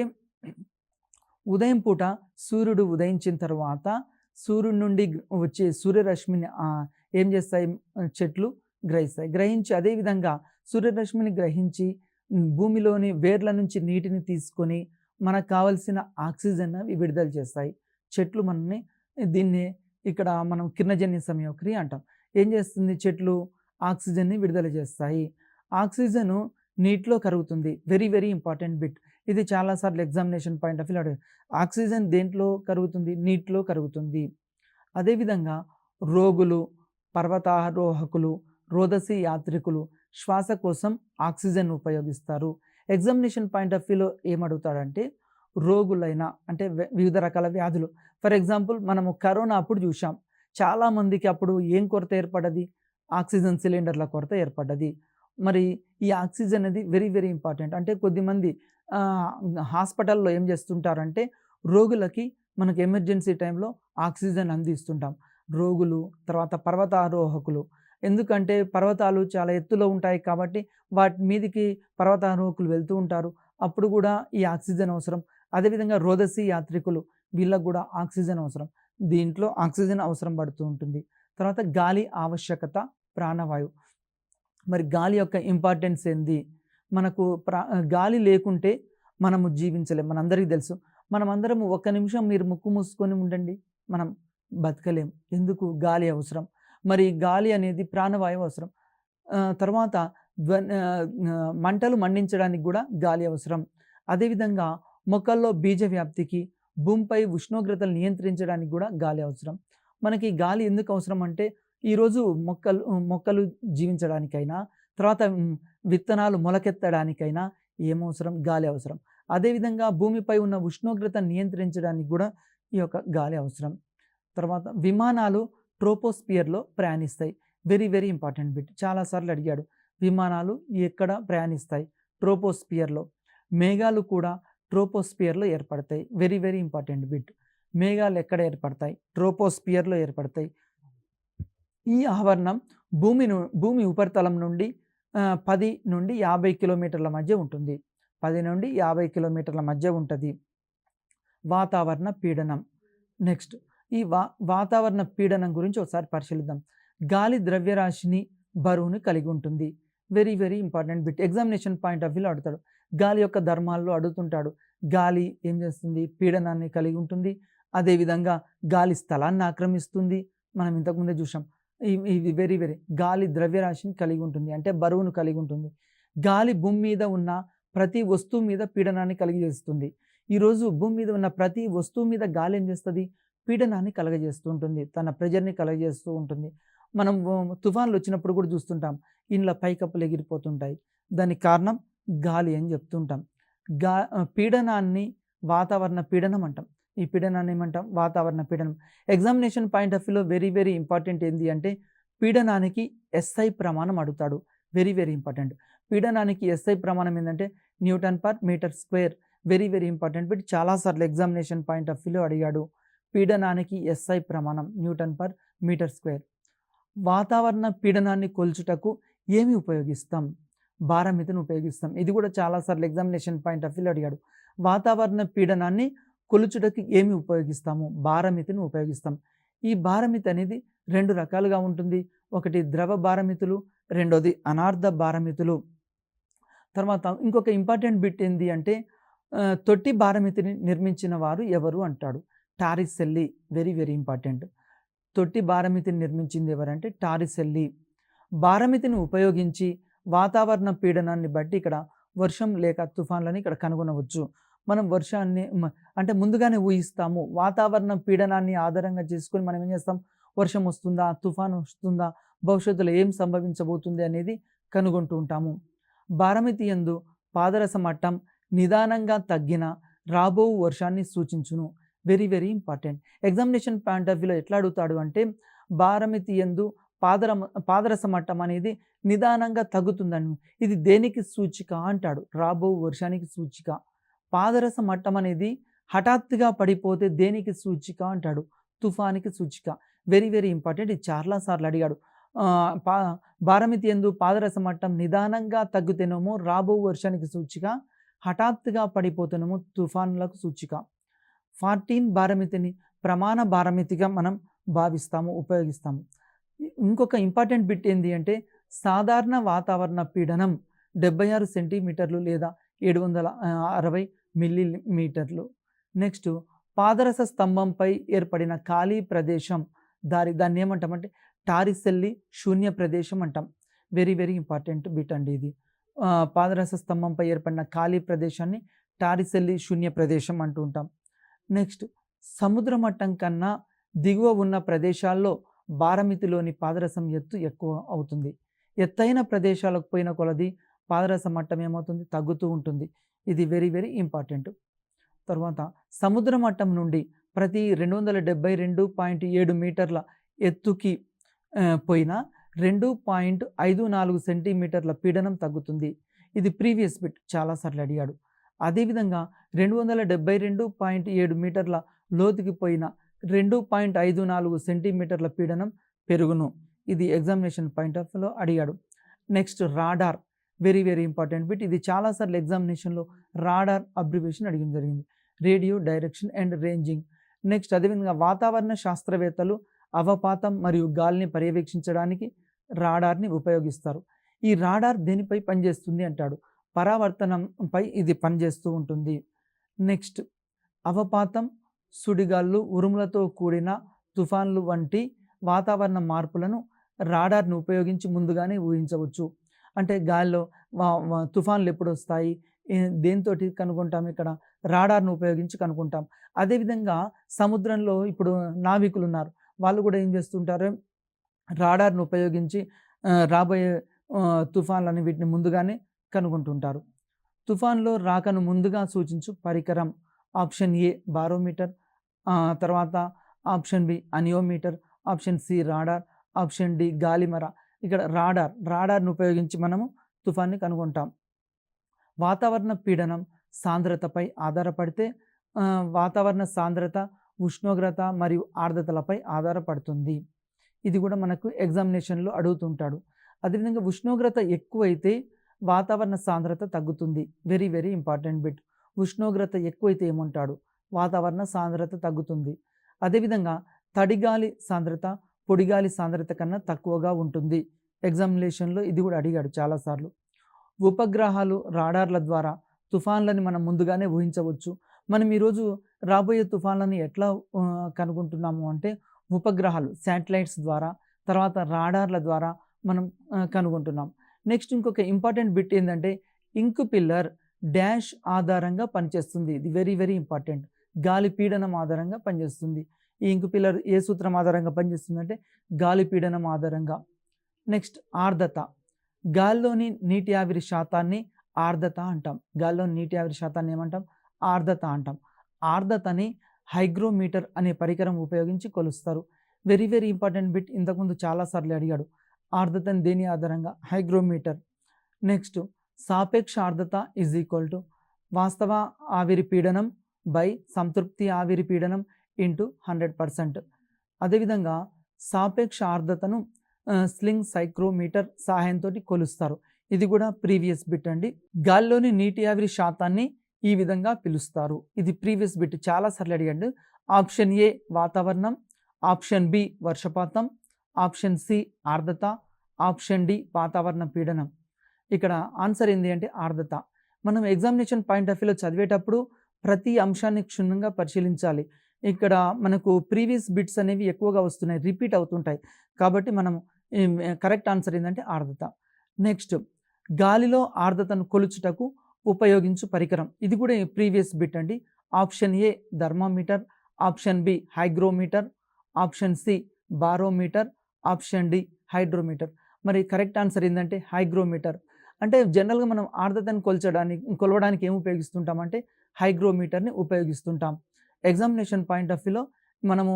ఉదయం పూట సూర్యుడు ఉదయించిన తర్వాత సూర్యుడి నుండి వచ్చే సూర్యరశ్మిని ఏం చేస్తాయి చెట్లు గ్రహిస్తాయి. గ్రహించి అదేవిధంగా సూర్యరశ్మిని గ్రహించి భూమిలోని వేర్ల నుంచి నీటిని తీసుకొని మనకు కావలసిన ఆక్సిజన్ అవి విడుదల చేస్తాయి చెట్లు. మనల్ని దీన్ని ఇక్కడ మనం కిరణజన్య సంయోక్రియ అంటాం. ఏం చేస్తుంది చెట్లు ఆక్సిజన్ని విడుదల చేస్తాయి. ఆక్సిజన్ నీటిలో కరుగుతుంది. Very very important bit. ఇది చాలాసార్లు ఎగ్జామినేషన్ పాయింట్ ఆఫ్ వ్యూ అడిగారు. ఆక్సిజన్ దేంట్లో కరుగుతుంది? నీటిలో కరుగుతుంది. అదేవిధంగా రోగులు, పర్వతారోహకులు, రోదసి యాత్రికులు శ్వాస కోసం ఆక్సిజన్ ఉపయోగిస్తారు. ఎగ్జామినేషన్ పాయింట్ ఆఫ్ వ్యూలో ఏమడుగుతాడంటే రోగులైనా అంటే వివిధ రకాల వ్యాధులు. ఫర్ ఎగ్జాంపుల్ మనము కరోనా అప్పుడు చూసాం. చాలామందికి అప్పుడు ఏం కొరత ఏర్పడ్డది? ఆక్సిజన్ సిలిండర్ల కొరత ఏర్పడ్డది. మరి ఈ ఆక్సిజన్ అనేది వెరీ వెరీ ఇంపార్టెంట్. అంటే కొద్దిమంది హాస్పిటల్లో ఏం చేస్తుంటారంటే రోగులకి మనకు ఎమర్జెన్సీ టైంలో ఆక్సిజన్ అందిస్తుంటాం. రోగులు, తర్వాత పర్వతారోహకులు. ఎందుకంటే పర్వతాలు చాలా ఎత్తులో ఉంటాయి కాబట్టి వాటి మీదకి పర్వతారోహకులు వెళ్తూ ఉంటారు. అప్పుడు కూడా ఈ ఆక్సిజన్ అవసరం. అదేవిధంగా రోదసి యాత్రికులు, వీళ్ళకు కూడా ఆక్సిజన్ అవసరం. దీంట్లో ఆక్సిజన్ అవసరం పడుతూ ఉంటుంది. తర్వాత గాలి ఆవశ్యకత, ప్రాణవాయువు. మరి గాలి యొక్క ఇంపార్టెన్స్ ఏంది? మనకు గాలి లేకుంటే మనము జీవించలేం. మనందరికీ తెలుసు. మనమందరం ఒక్క నిమిషం మీరు ముక్కు మూసుకొని ఉండండి, మనం బతకలేం. ఎందుకు? గాలి అవసరం. మరి గాలి అనేది ప్రాణవాయువు అవసరం. తర్వాత మంటలు మండించడానికి కూడా గాలి అవసరం. అదేవిధంగా మొక్కల్లో బీజ వ్యాప్తికి, భూమిపై ఉష్ణోగ్రతలు నియంత్రించడానికి కూడా గాలి అవసరం. మనకి గాలి ఎందుకు అవసరం అంటే ఈరోజు మొక్కలు జీవించడానికైనా, తర్వాత విత్తనాలు మొలకెత్తడానికైనా ఏమవసరం? గాలి అవసరం. అదేవిధంగా భూమిపై ఉన్న ఉష్ణోగ్రత నియంత్రించడానికి కూడా ఈ యొక్క గాలి అవసరం. తర్వాత విమానాలు ట్రోపోస్పియర్లో ప్రయాణిస్తాయి. Very very important bit. చాలాసార్లు అడిగాడు. విమానాలు ఎక్కడ ప్రయాణిస్తాయి? ట్రోపోస్పియర్లో. మేఘాలు కూడా ట్రోపోస్పియర్లో ఏర్పడతాయి. Very very important bit. మేఘాలు ఎక్కడ ఏర్పడతాయి? ట్రోపోస్పియర్లో ఏర్పడతాయి. ఈ ఆవరణం భూమి ఉపరితలం నుండి 10 నుండి 50 కిలోమీటర్ల మధ్య ఉంటుంది. 10 నుండి 50 కిలోమీటర్ల మధ్య ఉంటుంది. వాతావరణ పీడనం. నెక్స్ట్ ఈ వాతావరణ పీడనం గురించి ఒకసారి పరిశీలిద్దాం. గాలి ద్రవ్యరాశిని, బరువుని కలిగి ఉంటుంది. Very very important bit. Examination point of వ్యూలో అడుగుతాడు. గాలి యొక్క ధర్మాల్లో అడుగుతుంటాడు. గాలి ఏం చేస్తుంది? పీడనాన్ని కలిగి ఉంటుంది. అదేవిధంగా గాలి స్థలాన్ని ఆక్రమిస్తుంది. మనం ఇంతకుముందే చూసాం. ఇది వెరీ వెరీ గాలి ద్రవ్యరాశిని కలిగి ఉంటుంది, అంటే బరువును కలిగి ఉంటుంది. గాలి భూమి మీద ఉన్న ప్రతి వస్తువు మీద పీడనాన్ని కలిగజేస్తుంది. ఈరోజు భూమి మీద ఉన్న ప్రతి వస్తువు మీద గాలి ఏం చేస్తుంది? పీడనాన్ని కలగజేస్తూ ఉంటుంది, తన ప్రెజర్ని కలగజేస్తూ ఉంటుంది. మనం తుఫాన్లు వచ్చినప్పుడు కూడా చూస్తుంటాం, ఇండ్ల పైకప్పులు ఎగిరిపోతుంటాయి. దానికి కారణం గాలి అని చెప్తుంటాం. పీడనాన్ని వాతావరణ పీడనం అంటాం. ఈ పీడనాన్ని ఏమంటాం? వాతావరణ పీడనం. ఎగ్జామినేషన్ పాయింట్ ఆఫ్ వ్యూలో వెరీ వెరీ ఇంపార్టెంట్ ఏంటి అంటే పీడనానికి ఎస్ఐ ప్రమాణం అడుగుతాడు. Very very important. పీడనానికి ఎస్ఐ ప్రమాణం ఏంటంటే newton per metre square. Very very important bit. చాలాసార్లు ఎగ్జామినేషన్ పాయింట్ ఆఫ్ వ్యూలో అడిగాడు. పీడనానికి ఎస్ఐ ప్రమాణం న్యూటన్ పర్ మీటర్ స్క్వేర్. వాతావరణ పీడనాన్ని కొల్చుటకు ఏమి ఉపయోగిస్తాం? బారోమీటర్ను ఉపయోగిస్తాం. ఇది కూడా చాలాసార్లు ఎగ్జామినేషన్ పాయింట్ ఆఫ్ వ్యూలో అడిగాడు. వాతావరణ పీడనాన్ని కొలుచుటకి ఏమి ఉపయోగిస్తాము? బారోమీటర్ను ఉపయోగిస్తాం. ఈ బారోమీటర్ అనేది 2 రకాలుగా ఉంటుంది. ఒకటి ద్రవ బారోమీటర్లు, రెండోది అనార్ధ బారోమీటర్లు. తర్వాత ఇంకొక ఇంపార్టెంట్ బిట్ ఏంటి అంటే తొట్టి బారోమీటర్ని నిర్మించిన వారు ఎవరు అంటాడు. టారిసెల్లి. Very very important. తొట్టి బారోమీటర్ని నిర్మించింది ఎవరంటే టారిసెల్లి. బారోమీటర్ని ఉపయోగించి వాతావరణ పీడనాన్ని బట్టి ఇక్కడ వర్షం లేక తుఫాన్లని ఇక్కడ కనుగొనవచ్చు. మనం వర్షాన్ని అంటే ముందుగానే ఊహిస్తాము. వాతావరణ పీడనాన్ని ఆధారంగా చేసుకొని మనం ఏం చేస్తాం? వర్షం వస్తుందా, తుఫాను వస్తుందా, భవిష్యత్తులో ఏం సంభవించబోతుంది అనేది కనుగొంటూ ఉంటాము. బారోమీటర్ యందు పాదరస మట్టం నిదానంగా తగ్గిన రాబో వర్షాన్ని సూచించును. Very very important. Examination point of వ్యూలో ఎట్లా అడుగుతాడు అంటే బారోమీటర్ యందు పాదరస మట్టం అనేది నిదానంగా తగ్గుతుందని. ఇది దేనికి సూచిక అంటాడు? రాబో వర్షానికి సూచిక. పాదరస మట్టం అనేది హఠాత్తుగా పడిపోతే దేనికి సూచిక అంటాడు? తుఫానికి సూచిక. Very very important. ఇది చాలా సార్లు అడిగాడు. పా బారమితి యందు పాదరస మట్టం నిదానంగా తగ్గుతేనేమో రాబో వర్షానికి సూచిక, హఠాత్తుగా పడిపోతేనేమో తుఫానులకు సూచిక. 14 బారమితిని ప్రమాణ బారమితిగా మనం భావిస్తాము, ఉపయోగిస్తాము. ఇంకొక ఇంపార్టెంట్ బిట్ ఏంది అంటే సాధారణ వాతావరణ పీడనం 76 సెంటీమీటర్లు లేదా 760 మిల్లీమీటర్లు. నెక్స్ట్ పాదరస స్తంభంపై ఏర్పడిన ఖాళీ ప్రదేశం దాన్ని ఏమంటామంటే టారిసెల్లి శూన్య ప్రదేశం అంటాం. వెరీ వెరీ ఇంపార్టెంట్ బిట్ అండి ఇది. పాదరస స్తంభంపై ఏర్పడిన ఖాళీ ప్రదేశాన్ని టారిసెల్లి శూన్య ప్రదేశం అంటూ ఉంటాం. నెక్స్ట్ సముద్ర మట్టం కన్నా దిగువ ఉన్న ప్రదేశాల్లో బారమితిలోని పాదరసం ఎత్తు ఎక్కువ అవుతుంది. ఎత్తైన ప్రదేశాలకు పోయిన కొలది పాదరస మట్టం ఏమవుతుంది? తగ్గుతూ ఉంటుంది. ఇది వెరీ వెరీ ఇంపార్టెంట్. తర్వాత సముద్ర మట్టం నుండి ప్రతి 272.7 మీటర్ల ఎత్తుకి పోయిన 2.54 సెంటీమీటర్ల పీడనం తగ్గుతుంది. ఇది ప్రీవియస్ బిట్, చాలాసార్లు అడిగాడు. అదేవిధంగా 272.7 మీటర్ల లోతుకి పోయిన 2.54 సెంటీమీటర్ల పీడనం పెరుగును. ఇది ఎగ్జామినేషన్ పాయింట్ ఆఫ్ వ్యూలో అడిగాడు. Next radar, very very important bit. ఇది చాలాసార్లు ఎగ్జామినేషన్లో రాడార్ అబ్రివేషన్ అడిగడం జరిగింది. Radio direction and ranging. Next అదేవిధంగా వాతావరణ శాస్త్రవేత్తలు అవపాతం మరియు గాలిని పర్యవేక్షించడానికి రాడార్ని ఉపయోగిస్తారు. ఈ రాడార్ దేనిపై పనిచేస్తుంది అంటాడు? పరావర్తనంపై ఇది పనిచేస్తూ ఉంటుంది. నెక్స్ట్ అవపాతం, సుడిగాళ్ళు, ఉరుములతో కూడిన తుఫాన్లు వంటి వాతావరణ మార్పులను రాడార్ని ఉపయోగించి ముందుగానే ఊహించవచ్చు. అంటే గాలిలో తుఫాన్లు ఎప్పుడు వస్తాయి, దేనితోటి కనుక్కుంటాం? ఇక్కడ రాడార్ను ఉపయోగించి కనుక్కుంటాం. అదేవిధంగా సముద్రంలో ఇప్పుడు నావికులు ఉన్నారు, వాళ్ళు కూడా ఏం చేస్తుంటారు? రాడార్ను ఉపయోగించి రాబోయే తుఫాన్లని వీటిని ముందుగానే కనుగొంటుంటారు. తుఫాన్లో రాకను ముందుగా సూచించు పరికరం ఆప్షన్ ఏ బారోమీటర్, తర్వాత option B anemometer, option C radar, option D గాలిమర. ఇక్కడ రాడార్ను ఉపయోగించి మనము తుఫాన్ని కనుగొంటాం. వాతావరణ పీడనం సాంద్రతపై ఆధారపడితే వాతావరణ సాంద్రత, ఉష్ణోగ్రత మరియు ఆర్ద్రతలపై ఆధారపడుతుంది. ఇది కూడా మనకు ఎగ్జామినేషన్లో అడుగుతుంటాడు. అదేవిధంగా ఉష్ణోగ్రత ఎక్కువైతే వాతావరణ సాంద్రత తగ్గుతుంది. Very very important bit. ఉష్ణోగ్రత ఎక్కువైతే ఏమంటాడు? వాతావరణ సాంద్రత తగ్గుతుంది. అదేవిధంగా తడిగాలి సాంద్రత పొడిగాలి సాంద్రత కన్నా తక్కువగా ఉంటుంది. ఎగ్జామినేషన్లో ఇది కూడా అడిగాడు చాలాసార్లు. ఉపగ్రహాలు, రాడార్ల ద్వారా తుఫాన్లని మనం ముందుగానే ఊహించవచ్చు. మనం ఈరోజు రాబోయే తుఫాన్లని ఎట్లా కనుగొంటున్నాము అంటే ఉపగ్రహాలు, శాటిలైట్స్ ద్వారా, తర్వాత రాడార్ల ద్వారా మనం కనుగొంటున్నాం. నెక్స్ట్ ఇంకొక ఇంపార్టెంట్ బిట్ ఏంటంటే ఇంక్ పిల్లర్ డాష్ ఆధారంగా పనిచేస్తుంది. ఇది వెరీ వెరీ ఇంపార్టెంట్. గాలి పీడనం ఆధారంగా పనిచేస్తుంది. ఈ ఇంక్ పిల్లర్ ఏ సూత్రం ఆధారంగా పనిచేస్తుందంటే గాలి పీడనం ఆధారంగా. నెక్స్ట్ ఆర్ద్రత, గాలిలోని నీటి ఆవిరి శాతాన్ని ఆర్ద్రత అంటాం. గాలిలోని నీటి ఆవిరి శాతాన్ని ఏమంటాం? ఆర్ద్రత అంటాం. ఆర్ద్రతని హైగ్రోమీటర్ అనే పరికరం ఉపయోగించి కొలుస్తారు. Very very important bit. ఇంతకుముందు చాలాసార్లు అడిగాడు. ఆర్ద్రతని దేని ఆధారంగా? హైగ్రోమీటర్. నెక్స్ట్ సాపేక్ష ఆర్ద్రత ఈజ్ ఈక్వల్ టు వాస్తవ ఆవిరి పీడనం బై సంతృప్తి ఆవిరి పీడనం ఇంటూ 100%. అదేవిధంగా సాపేక్ష ఆర్ద్రతను స్లింగ్ సైక్రోమీటర్ సహాయంతో కొలుస్తారు. ఇది కూడా ప్రీవియస్ బిట్ అండి. గాలిలోని నీటి ఆవిరి శాతాన్ని ఈ విధంగా పిలుస్తారు. ఇది ప్రీవియస్ బిట్, చాలాసార్లు అడిగాడు. ఆప్షన్ ఏ వాతావరణం, ఆప్షన్ బి వర్షపాతం, ఆప్షన్ సి ఆర్ద్రత, ఆప్షన్ డి వాతావరణ పీడనం. ఇక్కడ ఆన్సర్ ఏంటి అంటే ఆర్ద్రత. మనం ఎగ్జామినేషన్ పాయింట్ ఆఫ్ వ్యూలో చదివేటప్పుడు ప్రతి అంశాన్ని క్షుణ్ణంగా పరిశీలించాలి. ఇక్కడ మనకు ప్రీవియస్ బిట్స్ అనేవి ఎక్కువగా వస్తున్నాయి, రిపీట్ అవుతుంటాయి. కాబట్టి మనం కరెక్ట్ ఆన్సర్ ఏంటంటే ఆర్ద్రత. నెక్స్ట్ గాలిలో ఆర్ద్రతను కొలుచుటకు ఉపయోగించు పరికరం. ఇది కూడా ప్రీవియస్ బిట్ అండి. Option A thermometer, option B hygrometer, option C barometer, option D hydrometer. మరి కరెక్ట్ ఆన్సర్ ఏంటంటే హైగ్రోమీటర్. అంటే జనరల్గా మనం ఆర్ద్రతను కొలవడానికి ఏం ఉపయోగిస్తుంటామంటే హైగ్రోమీటర్ని ఉపయోగిస్తుంటాం. ఎగ్జామినేషన్ పాయింట్ ఆఫ్ వ్యూలో మనము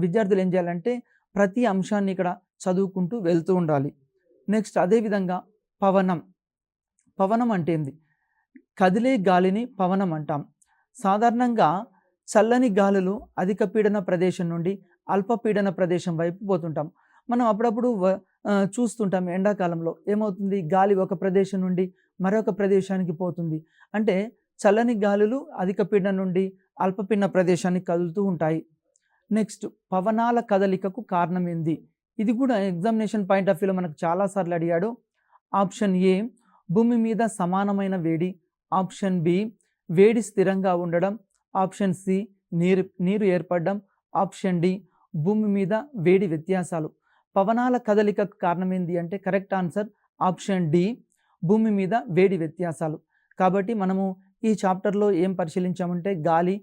విద్యార్థులు ఏం చేయాలంటే ప్రతి అంశాన్ని ఇక్కడ చదువుకుంటూ వెళ్తూ ఉండాలి. నెక్స్ట్ అదేవిధంగా పవనం. పవనం అంటే ఏంది? కదిలే గాలిని పవనం అంటాం. సాధారణంగా చల్లని గాలులు అధిక పీడన ప్రదేశం నుండి అల్పపీడన ప్రదేశం వైపు పోతుంటాం. మనం అప్పుడప్పుడు చూస్తుంటాం ఎండాకాలంలో ఏమవుతుంది, గాలి ఒక ప్రదేశం నుండి మరొక ప్రదేశానికి పోతుంది. అంటే చల్లని గాలులు అధిక పీడనం నుండి అల్పపీడన ప్రదేశానికి కదులుతూ ఉంటాయి. నెక్స్ట్ పవనాల కదలికకు కారణం ఏంది? ఇది కూడా ఎగ్జామినేషన్ పాయింట్ ఆఫ్ వ్యూలో మనకు చాలాసార్లు అడిగాడు. ఆప్షన్ ఏ భూమి మీద సమానమైన వేడి, ఆప్షన్ బి వేడి స్థిరంగా ఉండడం, ఆప్షన్ సి నీరు ఏర్పడడం, ఆప్షన్ డి భూమి మీద వేడి వ్యత్యాసాలు. పవనాల కదలికకు కారణం ఏంది అంటే కరెక్ట్ ఆన్సర్ ఆప్షన్ డి భూమి మీద వేడి వ్యత్యాసాలు. కాబట్టి మనము ఈ చాప్టర్లో ఏం పరిశీలించామంటే గాలి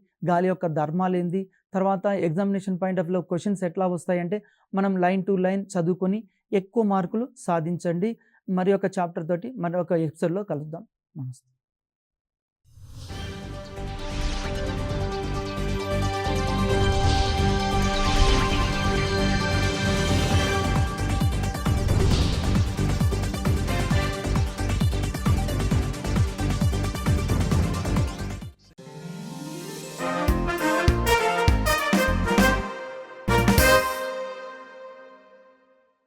యొక్క ధర్మాలు ఏంది, తర్వాత ఎగ్జామినేషన్ పాయింట్ ఆఫ్ వ్యూలో క్వశ్చన్స్ ఎట్లా వస్తాయంటే మనం లైన్ టు లైన్ చదువుకొని ఎక్కువ మార్కులు సాధించండి. మరి ఒక చాప్టర్ తోటి మరొక ఎపిసోడ్లో కలుద్దాం. నమస్తే.